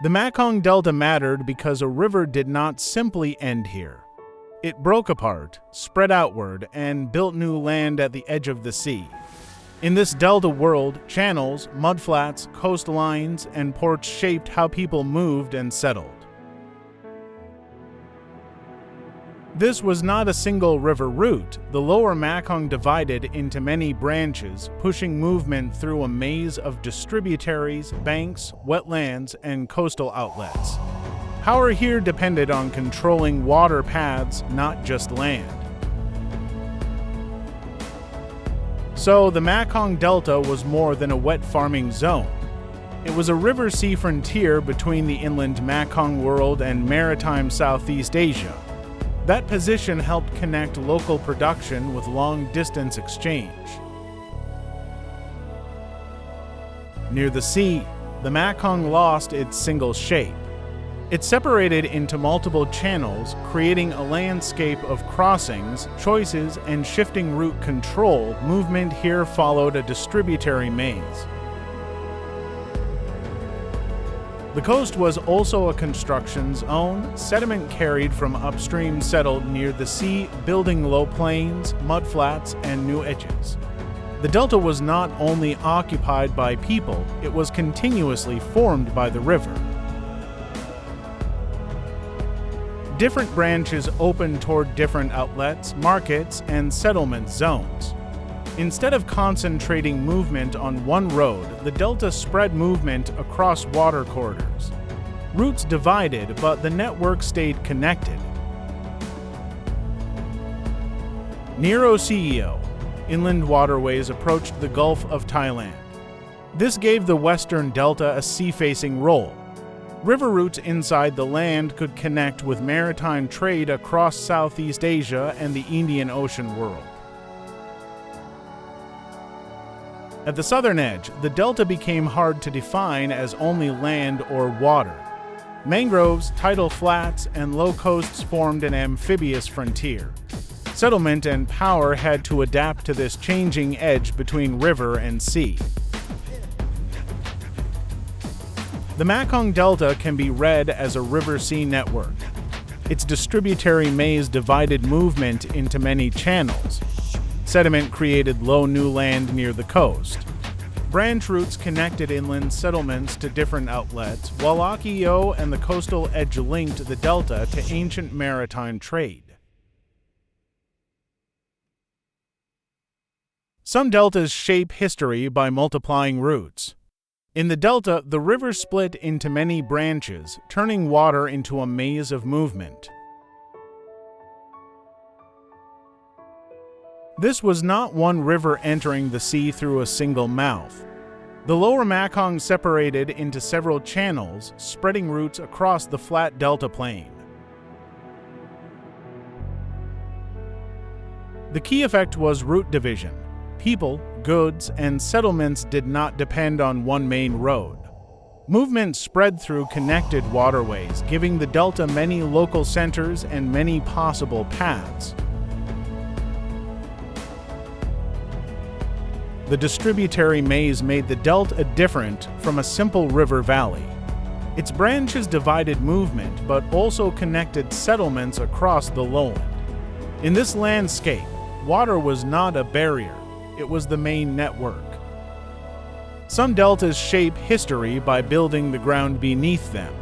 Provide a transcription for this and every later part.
The Mekong Delta mattered because a river did not simply end here. It broke apart, spread outward, and built new land at the edge of the sea. In this delta world, channels, mudflats, coastlines, and ports shaped how people moved and settled. This was not a single river route. The lower Mekong divided into many branches, pushing movement through a maze of distributaries, banks, wetlands, and coastal outlets. Power here depended on controlling water paths, not just land. So the Mekong Delta was more than a wet farming zone. It was a river-sea frontier between the inland Mekong world and maritime Southeast Asia. That position helped connect local production with long-distance exchange. Near the sea, the Mekong lost its single shape. It separated into multiple channels, creating a landscape of crossings, choices, and shifting route control. Movement here followed a distributary maze. The coast was also a construction zone. Sediment carried from upstream settled near the sea, building low plains, mudflats, and new edges. The delta was not only occupied by people, it was continuously formed by the river. Different branches opened toward different outlets, markets, and settlement zones. Instead of concentrating movement on one road, the delta spread movement across water corridors. Routes divided, but the network stayed connected. Near Oceo, inland waterways approached the Gulf of Thailand. This gave the Western Delta a sea-facing role. River routes inside the land could connect with maritime trade across Southeast Asia and the Indian Ocean world. At the southern edge, the delta became hard to define as only land or water. Mangroves, tidal flats, and low coasts formed an amphibious frontier. Settlement and power had to adapt to this changing edge between river and sea. The Mekong Delta can be read as a river-sea network. Its distributary maze divided movement into many channels. Sediment created low new land near the coast. Branch routes connected inland settlements to different outlets, while Oceo and the coastal edge linked the delta to ancient maritime trade. Some deltas shape history by multiplying routes. In the delta, the river split into many branches, turning water into a maze of movement. This was not one river entering the sea through a single mouth. The lower Mekong separated into several channels, spreading routes across the flat delta plain. The key effect was route division. People, goods, and settlements did not depend on one main road. Movement spread through connected waterways, giving the delta many local centers and many possible paths. The distributary maze made the delta different from a simple river valley. Its branches divided movement, but also connected settlements across the lowland. In this landscape, water was not a barrier, it was the main network. Some deltas shape history by building the ground beneath them.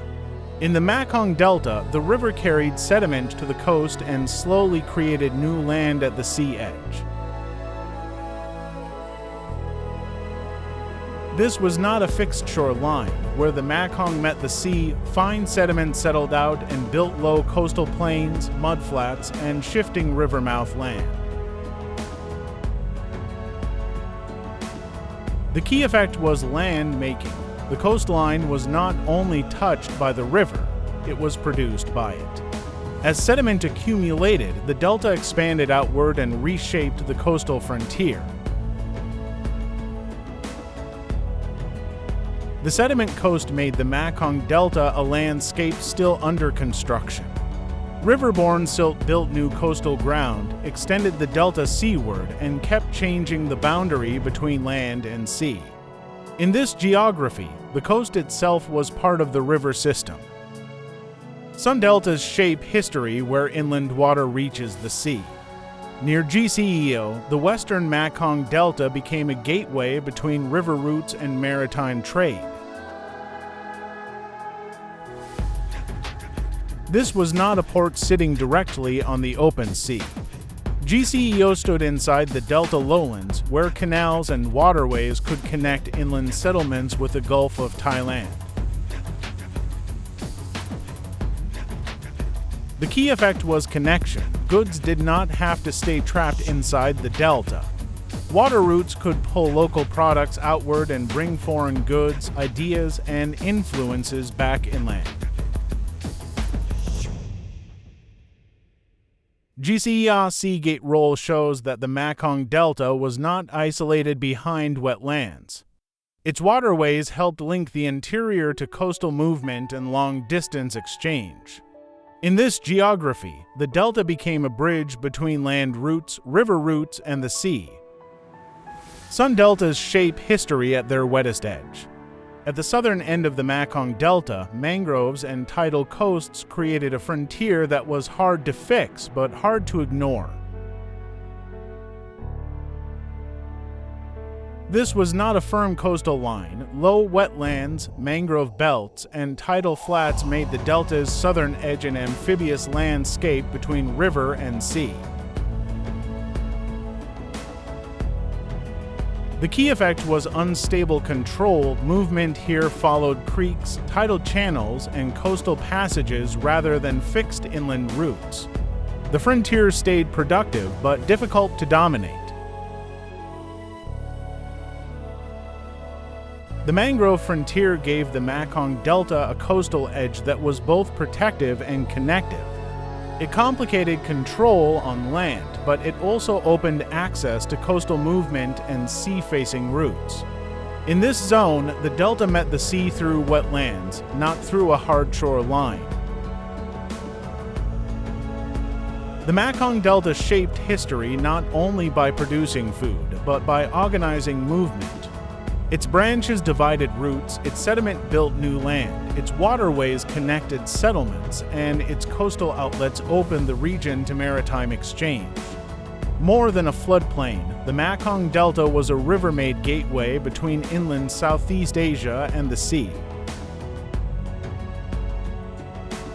In the Mekong Delta, the river carried sediment to the coast and slowly created new land at the sea edge. This was not a fixed shoreline. Where the Mekong met the sea, fine sediment settled out and built low coastal plains, mudflats, and shifting river mouth land. The key effect was land making. The coastline was not only touched by the river, it was produced by it. As sediment accumulated, the delta expanded outward and reshaped the coastal frontier. The sediment coast made the Mekong Delta a landscape still under construction. Riverborne silt built new coastal ground, extended the delta seaward, and kept changing the boundary between land and sea. In this geography, the coast itself was part of the river system. Some deltas shape history where inland water reaches the sea. Near GCEO, the western Mekong Delta became a gateway between river routes and maritime trade. This was not a port sitting directly on the open sea. GCEO stood inside the Delta lowlands, where canals and waterways could connect inland settlements with the Gulf of Thailand. The key effect was connection. Goods did not have to stay trapped inside the delta. Water routes could pull local products outward and bring foreign goods, ideas, and influences back inland. GCEO's Seagate role shows that the Mekong Delta was not isolated behind wetlands. Its waterways helped link the interior to coastal movement and long-distance exchange. In this geography, the delta became a bridge between land routes, river routes, and the sea. Some deltas shape history at their wettest edge. At the southern end of the Mekong Delta, mangroves and tidal coasts created a frontier that was hard to fix but hard to ignore. This was not a firm coastal line. Low wetlands, mangrove belts, and tidal flats made the delta's southern edge an amphibious landscape between river and sea. The key effect was unstable control. Movement here followed creeks, tidal channels, and coastal passages rather than fixed inland routes. The frontier stayed productive but difficult to dominate. The mangrove frontier gave the Mekong Delta a coastal edge that was both protective and connective. It complicated control on land, but it also opened access to coastal movement and sea-facing routes. In this zone, the delta met the sea through wetlands, not through a hard shore line. The Mekong Delta shaped history not only by producing food, but by organizing movement. Its branches divided routes, its sediment built new land, its waterways connected settlements, and its coastal outlets opened the region to maritime exchange. More than a floodplain, the Mekong Delta was a river-made gateway between inland Southeast Asia and the sea.